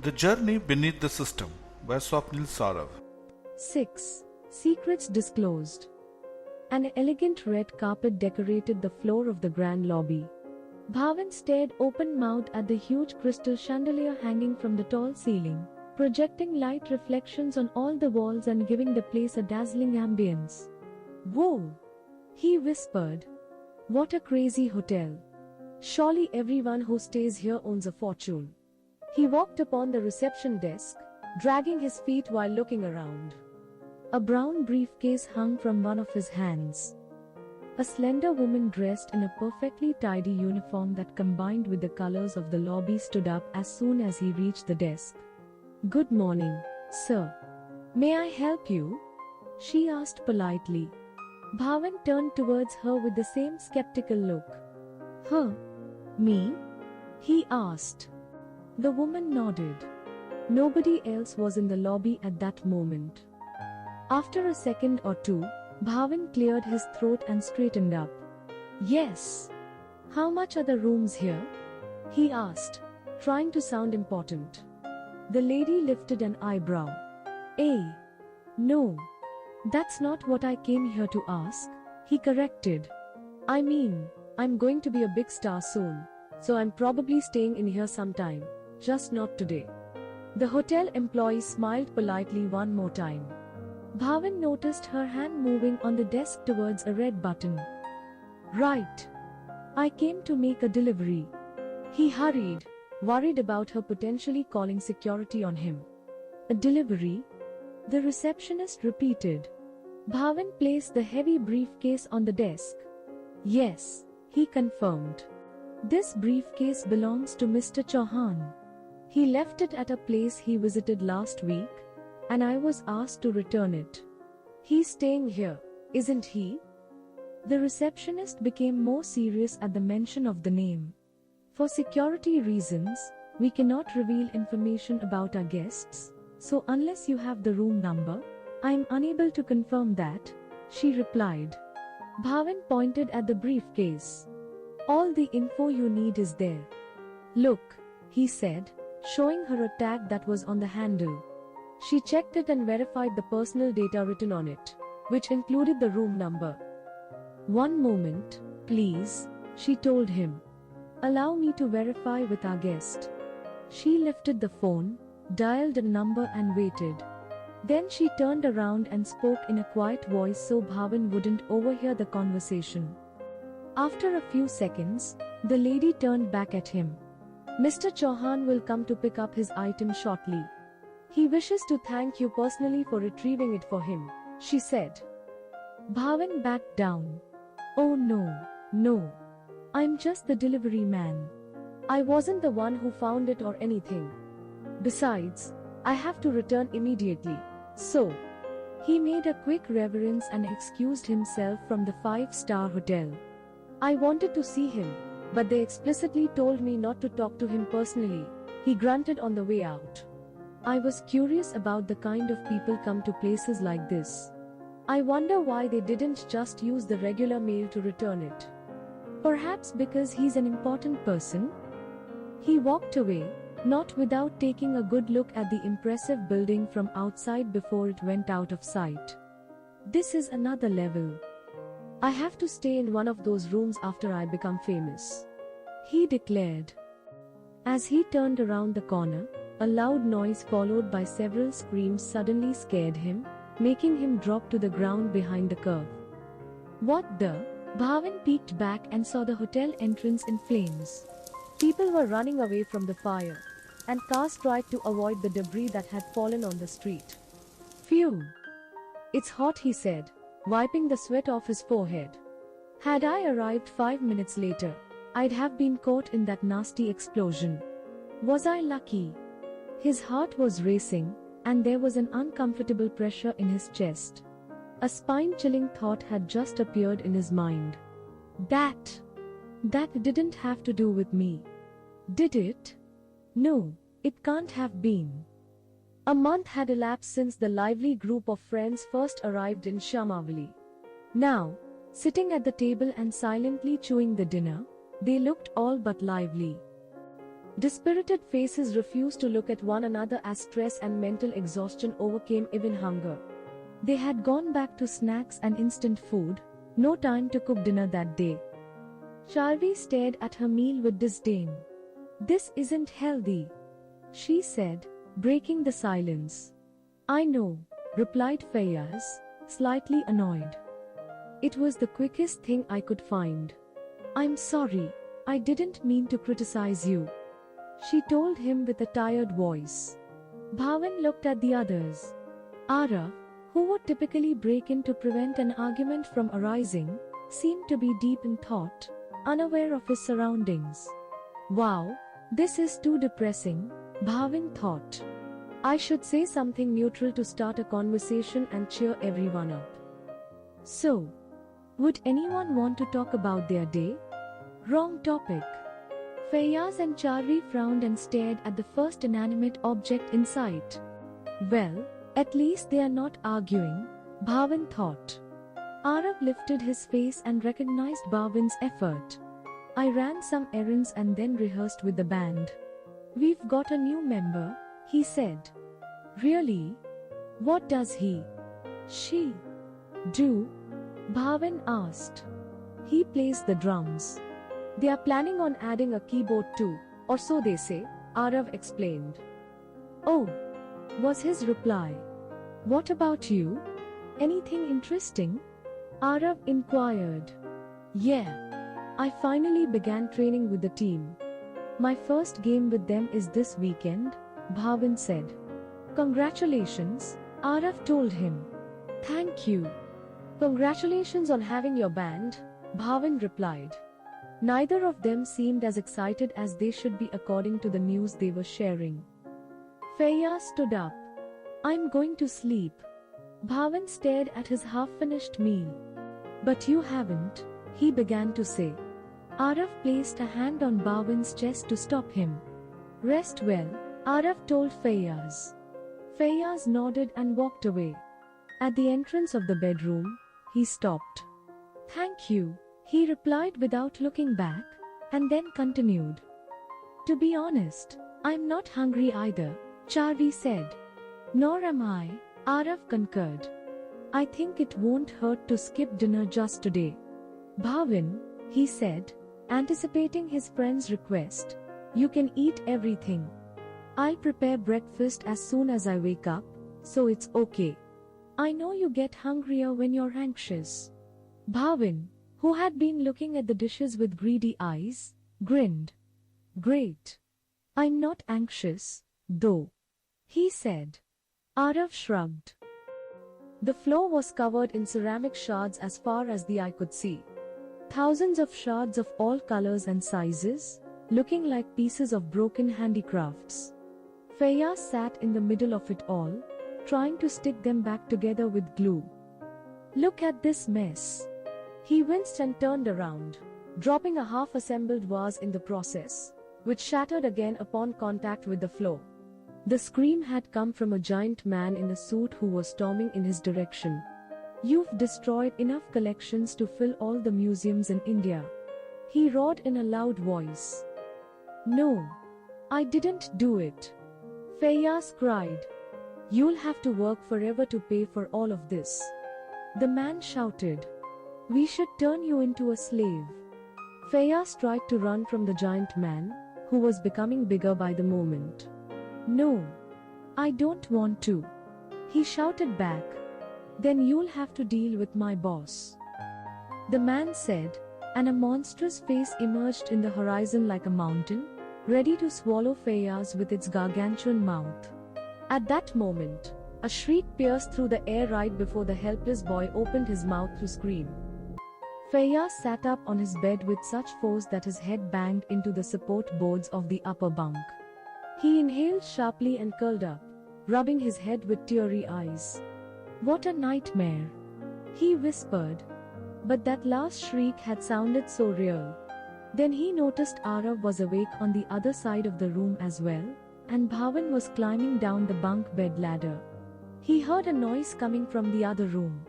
The Journey Beneath the System by Swapnil Saurav. 6. Secrets Disclosed. An elegant red carpet decorated the floor of the grand lobby. Bhavan stared open-mouthed at the huge crystal chandelier hanging from the tall ceiling, projecting light reflections on all the walls and giving the place a dazzling ambience. "Whoa!" he whispered. "What a crazy hotel. Surely everyone who stays here owns a fortune." He walked upon the reception desk, dragging his feet while looking around. A brown briefcase hung from one of his hands. A slender woman dressed in a perfectly tidy uniform that combined with the colors of the lobby stood up as soon as he reached the desk. "Good morning, sir. May I help you?" she asked politely. Bhavan turned towards her with the same skeptical look. "Huh? Me?" he asked. The woman nodded. Nobody else was in the lobby at that moment. After a second or two, Bhavan cleared his throat and straightened up. "Yes. How much are the rooms here?" he asked, trying to sound important. The lady lifted an eyebrow. No. That's not what I came here to ask," he corrected. "I mean, I'm going to be a big star soon, so I'm probably staying in here sometime, just not today." The hotel employee smiled politely one more time. Bhavan noticed her hand moving on the desk towards a red button. "Right. I came to make a delivery." He hurried, worried about her potentially calling security on him. "A delivery?" the receptionist repeated. Bhavan placed the heavy briefcase on the desk. "Yes," he confirmed. "This briefcase belongs to Mr. Chauhan. He left it at a place he visited last week, and I was asked to return it. He's staying here, isn't he?" The receptionist became more serious at the mention of the name. "For security reasons, we cannot reveal information about our guests, so unless you have the room number, I am unable to confirm that," she replied. Bhavan pointed at the briefcase. "All the info you need is there. Look," he said, showing her a tag that was on the handle. She checked it and verified the personal data written on it, which included the room number. "One moment, please," she told him. "Allow me to verify with our guest." She lifted the phone, dialed a number and waited. Then she turned around and spoke in a quiet voice so Bhavan wouldn't overhear the conversation. After a few seconds, the lady turned back at him. "Mr. Chauhan will come to pick up his item shortly. He wishes to thank you personally for retrieving it for him," she said. Bhavan backed down. "Oh no. I'm just the delivery man. I wasn't the one who found it or anything. Besides, I have to return immediately, so..." He made a quick reverence and excused himself from the 5-star hotel. "I wanted to see him, but they explicitly told me not to talk to him personally," he grunted on the way out. "I was curious about the kind of people come to places like this. I wonder why they didn't just use the regular mail to return it. Perhaps because he's an important person?" He walked away, not without taking a good look at the impressive building from outside before it went out of sight. "This is another level. I have to stay in one of those rooms after I become famous," he declared. As he turned around the corner, a loud noise followed by several screams suddenly scared him, making him drop to the ground behind the curve. "What the?" Bhavan peeked back and saw the hotel entrance in flames. People were running away from the fire, and cars tried to avoid the debris that had fallen on the street. "Phew! It's hot," he said, wiping the sweat off his forehead. "Had I arrived 5 minutes later, I'd have been caught in that nasty explosion. Was I lucky?" His heart was racing, and there was an uncomfortable pressure in his chest. A spine-chilling thought had just appeared in his mind. That didn't have to do with me. Did it? No, it can't have been. A month had elapsed since the lively group of friends first arrived in Shamavali. Now, sitting at the table and silently chewing the dinner, they looked all but lively. Dispirited faces refused to look at one another as stress and mental exhaustion overcame even hunger. They had gone back to snacks and instant food, no time to cook dinner that day. Charvi stared at her meal with disdain. "This isn't healthy," she said, breaking the silence. "I know," replied Feyyaz, slightly annoyed. "It was the quickest thing I could find. I'm sorry, I didn't mean to criticize you," she told him with a tired voice. Bhavan looked at the others. Arav, who would typically break in to prevent an argument from arising, seemed to be deep in thought, unaware of his surroundings. "Wow, this is too depressing," Bhavan thought. "I should say something neutral to start a conversation and cheer everyone up." "So, would anyone want to talk about their day?" "Wrong topic." Feyyaz and Charvi frowned and stared at the first inanimate object in sight. "Well, at least they are not arguing," Bhavan thought. Arav lifted his face and recognized Bhavan's effort. "I ran some errands and then rehearsed with the band." "We've got a new member," he said. "Really? What does he, she, do?" Bhavan asked. "He plays the drums. They are planning on adding a keyboard too, or so they say," Arav explained. "Oh," was his reply. "What about you? Anything interesting?" Arav inquired. "Yeah. I finally began training with the team. My first game with them is this weekend," Bhavan said. "Congratulations," Arav told him. "Thank you." "Congratulations on having your band," Bhavan replied. Neither of them seemed as excited as they should be according to the news they were sharing. Feyyaz stood up. "I'm going to sleep." Bhavan stared at his half-finished meal. "But you haven't," he began to say. Arav placed a hand on Bhavan's chest to stop him. "Rest well," Arav told Feyyaz. Feyyaz nodded and walked away. At the entrance of the bedroom, he stopped. "Thank you," he replied without looking back, and then continued. "To be honest, I'm not hungry either," Charvi said. "Nor am I," Arav concurred. "I think it won't hurt to skip dinner just today." "Bhavan," he said, anticipating his friend's request, "you can eat everything. I'll prepare breakfast as soon as I wake up, so it's okay. I know you get hungrier when you're anxious." Bhavan, who had been looking at the dishes with greedy eyes, grinned. "Great. I'm not anxious, though," he said. Arav shrugged. The floor was covered in ceramic shards as far as the eye could see. Thousands of shards of all colors and sizes, looking like pieces of broken handicrafts. Feyyaz sat in the middle of it all, trying to stick them back together with glue. "Look at this mess." He winced and turned around, dropping a half-assembled vase in the process, which shattered again upon contact with the floor. The scream had come from a giant man in a suit who was storming in his direction. "You've destroyed enough collections to fill all the museums in India," he roared in a loud voice. "No, I didn't do it," Feyyaz cried. "You'll have to work forever to pay for all of this," the man shouted. "We should turn you into a slave." Feyyaz tried to run from the giant man, who was becoming bigger by the moment. "No, I don't want to," he shouted back. "Then you'll have to deal with my boss," the man said, and a monstrous face emerged in the horizon like a mountain, ready to swallow Feyyaz with its gargantuan mouth. At that moment, a shriek pierced through the air right before the helpless boy opened his mouth to scream. Feyyaz sat up on his bed with such force that his head banged into the support boards of the upper bunk. He inhaled sharply and curled up, rubbing his head with teary eyes. "What a nightmare," he whispered. But that last shriek had sounded so real. Then he noticed Arav was awake on the other side of the room as well, and Bhavan was climbing down the bunk bed ladder. He heard a noise coming from the other room.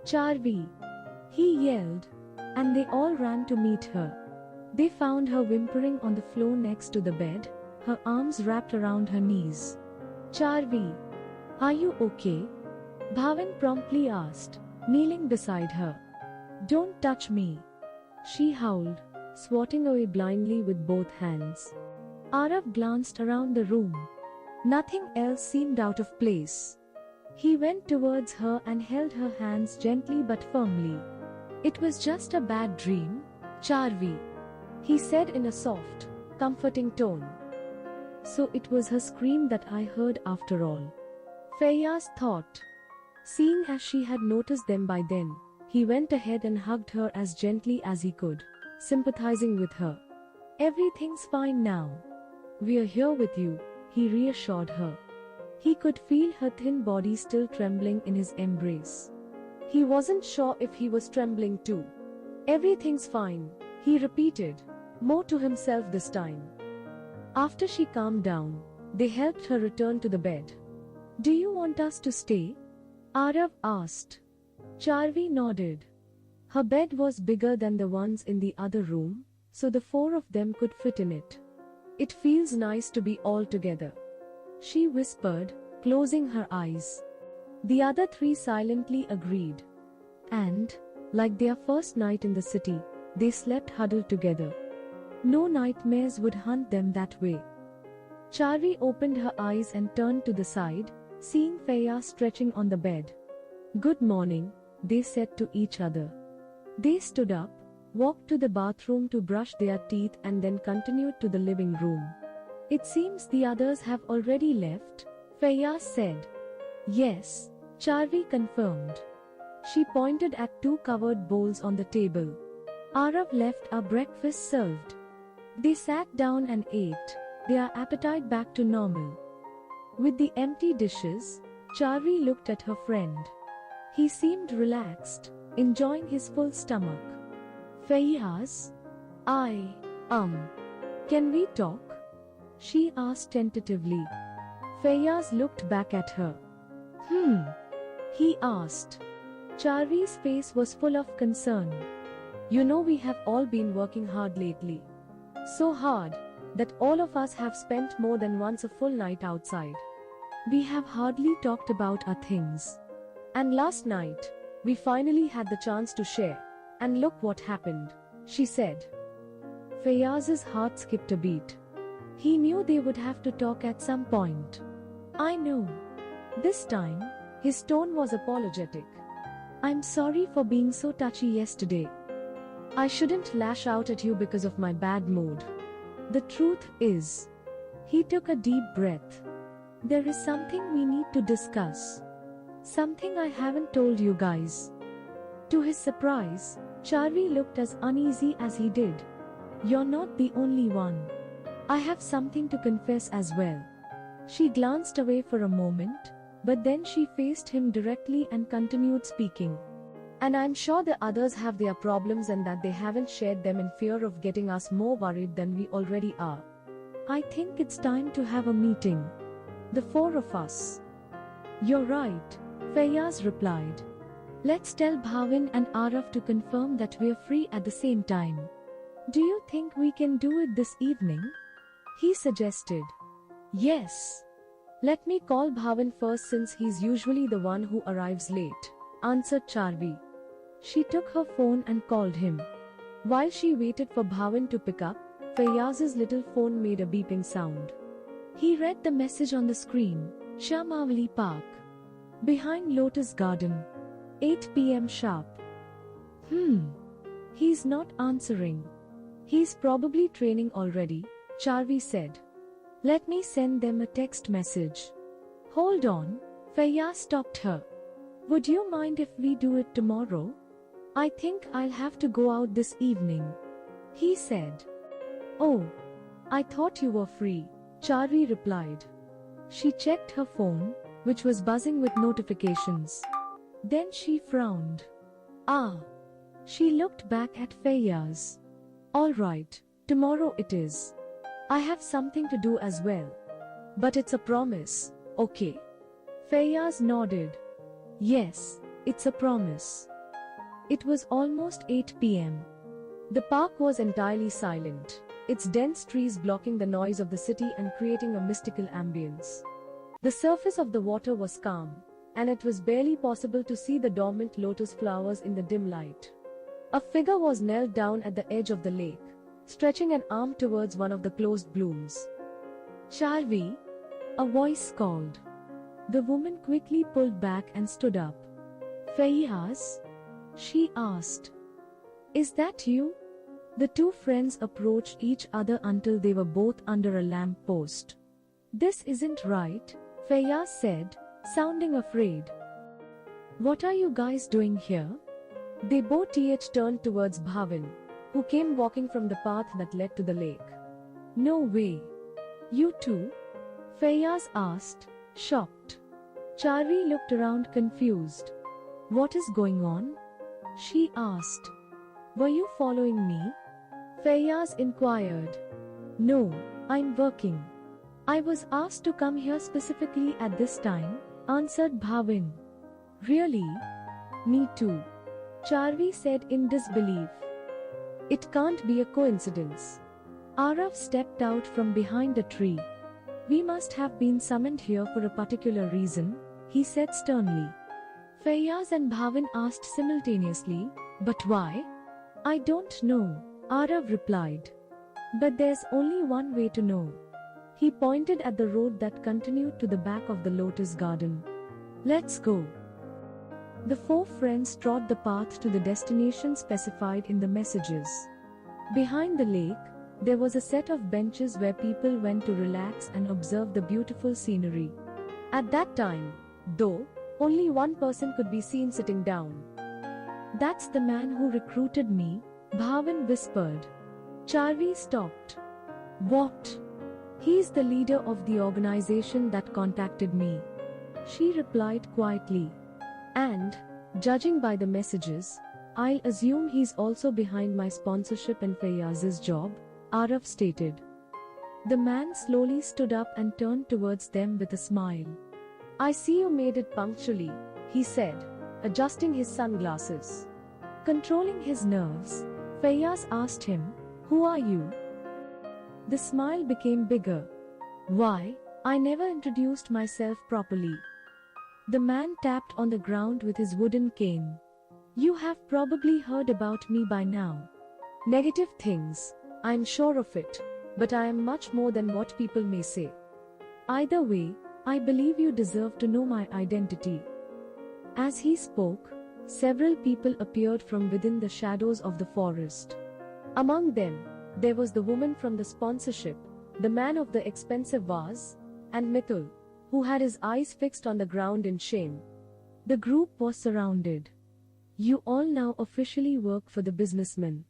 "Charvi!" he yelled, and they all ran to meet her. They found her whimpering on the floor next to the bed, her arms wrapped around her knees. Charvi, are you okay? Bhavin promptly asked, kneeling beside her. Don't touch me, she howled, swatting away blindly with both hands. Arav glanced around the room. Nothing else seemed out of place. He went towards her and held her hands gently but firmly. It was just a bad dream, Charvi, he said in a soft, comforting tone. So it was her scream that I heard after all. Feyyaz thought. Seeing as she had noticed them by then, he went ahead and hugged her as gently as he could, sympathizing with her. Everything's fine now. We're here with you, he reassured her. He could feel her thin body still trembling in his embrace. He wasn't sure if he was trembling too. Everything's fine, he repeated, more to himself this time. After she calmed down, they helped her return to the bed. Do you want us to stay? Arav asked. Charvi nodded. Her bed was bigger than the ones in the other room, so the four of them could fit in it. It feels nice to be all together, she whispered, closing her eyes. The other three silently agreed. And, like their first night in the city, they slept huddled together. No nightmares would hunt them that way. Charvi opened her eyes and turned to the side, seeing Feyyaz stretching on the bed. Good morning, they said to each other. They stood up, walked to the bathroom to brush their teeth and then continued to the living room. It seems the others have already left, Feyyaz said. Yes, Charvi confirmed. She pointed at two covered bowls on the table. Arav left our breakfast served. They sat down and ate, their appetite back to normal. With the empty dishes, Charvi looked at her friend. He seemed relaxed, enjoying his full stomach. Feyyaz? Can we talk? She asked tentatively. Feyyaz looked back at her. He asked. Charvi's face was full of concern. You know we have all been working hard lately. So hard, that all of us have spent more than once a full night outside. We have hardly talked about our things. And last night, we finally had the chance to share. And look what happened, she said. Feyyaz's heart skipped a beat. He knew they would have to talk at some point. I know. This time, his tone was apologetic. I'm sorry for being so touchy yesterday. I shouldn't lash out at you because of my bad mood. The truth is, he took a deep breath. There is something we need to discuss. Something I haven't told you guys. To his surprise, Charvi looked as uneasy as he did. You're not the only one. I have something to confess as well. She glanced away for a moment, but then she faced him directly and continued speaking. And I'm sure the others have their problems and that they haven't shared them in fear of getting us more worried than we already are. I think it's time to have a meeting. The four of us. You're right, Feyyaz replied. Let's tell Bhavin and Arav to confirm that we're free at the same time. Do you think we can do it this evening? He suggested. Yes. Let me call Bhavin first since he's usually the one who arrives late, answered Charvi. She took her phone and called him. While she waited for Bhavin to pick up, Feyyaz's little phone made a beeping sound. He read the message on the screen. Shamavali Park. Behind Lotus Garden. 8 p.m. sharp. He's not answering. He's probably training already, Charvi said. Let me send them a text message. Hold on, Feyyaz stopped her. Would you mind if we do it tomorrow? I think I'll have to go out this evening, he said. Oh, I thought you were free, Charvi replied. She checked her phone, which was buzzing with notifications. Then she frowned. She looked back at Feyyaz. All right, tomorrow it is. I have something to do as well. But it's a promise, okay? Feyyaz nodded. Yes, it's a promise. It was almost 8 p.m. The park was entirely silent. its dense trees blocking the noise of the city and creating a mystical ambience. The surface of the water was calm, and it was barely possible to see the dormant lotus flowers in the dim light. A figure was knelt down at the edge of the lake, stretching an arm towards one of the closed blooms. "Charvi," a voice called. The woman quickly pulled back and stood up. "Feyyaz?" she asked. "Is that you?" The two friends approached each other until they were both under a lamp post. "This isn't right," Feyyaz said, sounding afraid. "What are you guys doing here?" They both turned towards Bhavin, who came walking from the path that led to the lake. "No way. You too?" Feyyaz asked, shocked. Charvi looked around confused. "What is going on?" she asked. "Were you following me?" Feyyaz inquired. "No, I'm working. I was asked to come here specifically at this time," answered Bhavin. "Really? Me too," Charvi said in disbelief. "It can't be a coincidence." Arav stepped out from behind a tree. "We must have been summoned here for a particular reason," he said sternly. Feyyaz and Bhavin asked simultaneously, "But why?" "I don't know," Arav replied. "But there's only one way to know." He pointed at the road that continued to the back of the lotus garden. "Let's go." The four friends trod the path to the destination specified in the messages. Behind the lake, there was a set of benches where people went to relax and observe the beautiful scenery. At that time, though, only one person could be seen sitting down. "That's the man who recruited me," Bhavin whispered. Charvi stopped. "What?" "He's the leader of the organization that contacted me," she replied quietly. "And, judging by the messages, I'll assume he's also behind my sponsorship and Feyyaz's job," Arav stated. The man slowly stood up and turned towards them with a smile. "I see you made it punctually," he said, adjusting his sunglasses. Controlling his nerves, Feyyaz asked him, "Who are you?" The smile became bigger. "Why, I never introduced myself properly." The man tapped on the ground with his wooden cane. "You have probably heard about me by now. Negative things, I'm sure of it, but I am much more than what people may say. Either way, I believe you deserve to know my identity." As he spoke, several people appeared from within the shadows of the forest. Among them, there was the woman from the sponsorship, the man of the expensive vase, and Mithul, who had his eyes fixed on the ground in shame. The group was surrounded. "You all now officially work for the businessman,"